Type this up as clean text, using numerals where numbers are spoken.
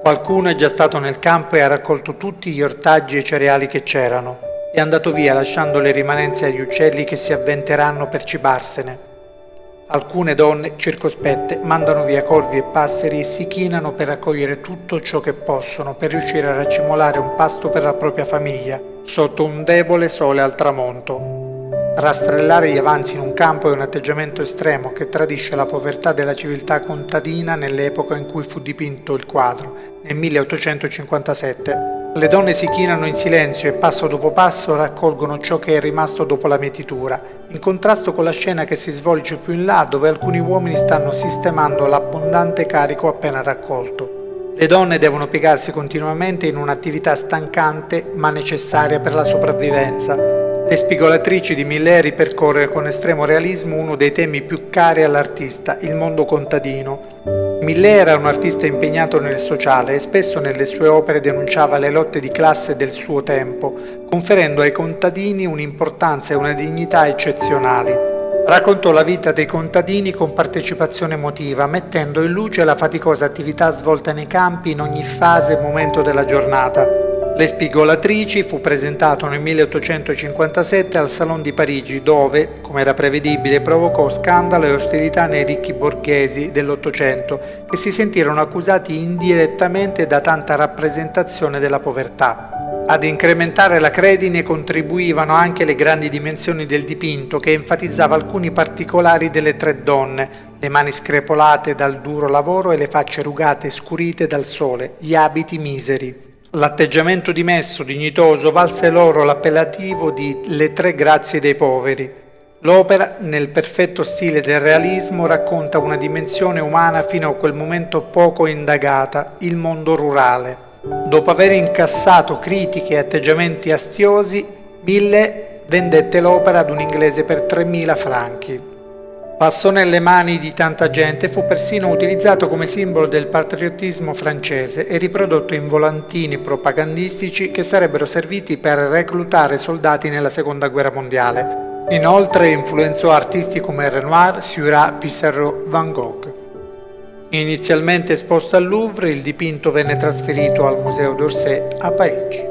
Qualcuno è già stato nel campo e ha raccolto tutti gli ortaggi e i cereali che c'erano. È andato via lasciando le rimanenze agli uccelli che si avventeranno per cibarsene. Alcune donne, circospette, mandano via corvi e passeri e si chinano per raccogliere tutto ciò che possono per riuscire a raccimolare un pasto per la propria famiglia, sotto un debole sole al tramonto. Rastrellare gli avanzi in un campo è un atteggiamento estremo che tradisce la povertà della civiltà contadina nell'epoca in cui fu dipinto il quadro, nel 1857. Le donne si chinano in silenzio e passo dopo passo raccolgono ciò che è rimasto dopo la mietitura, in contrasto con la scena che si svolge più in là dove alcuni uomini stanno sistemando l'abbondante carico appena raccolto. Le donne devono piegarsi continuamente in un'attività stancante ma necessaria per la sopravvivenza. Le spigolatrici di Millet ripercorre con estremo realismo uno dei temi più cari all'artista, il mondo contadino. Millet era un artista impegnato nel sociale e spesso nelle sue opere denunciava le lotte di classe del suo tempo, conferendo ai contadini un'importanza e una dignità eccezionali. Raccontò la vita dei contadini con partecipazione emotiva, mettendo in luce la faticosa attività svolta nei campi in ogni fase e momento della giornata. Le spigolatrici fu presentato nel 1857 al Salon di Parigi dove, come era prevedibile, provocò scandalo e ostilità nei ricchi borghesi dell'Ottocento che si sentirono accusati indirettamente da tanta rappresentazione della povertà. Ad incrementare la credine contribuivano anche le grandi dimensioni del dipinto che enfatizzava alcuni particolari delle tre donne, le mani screpolate dal duro lavoro e le facce rugate e scurite dal sole, gli abiti miseri. L'atteggiamento dimesso, dignitoso, valse loro l'appellativo di Le tre grazie dei poveri. L'opera, nel perfetto stile del realismo, racconta una dimensione umana fino a quel momento poco indagata, il mondo rurale. Dopo aver incassato critiche e atteggiamenti astiosi, Millet vendette l'opera ad un inglese per 3.000 franchi. Passò nelle mani di tanta gente e fu persino utilizzato come simbolo del patriottismo francese e riprodotto in volantini propagandistici che sarebbero serviti per reclutare soldati nella Seconda Guerra Mondiale. Inoltre influenzò artisti come Renoir, Seurat, Pissarro, Van Gogh. Inizialmente esposto al Louvre, il dipinto venne trasferito al Museo d'Orsay a Parigi.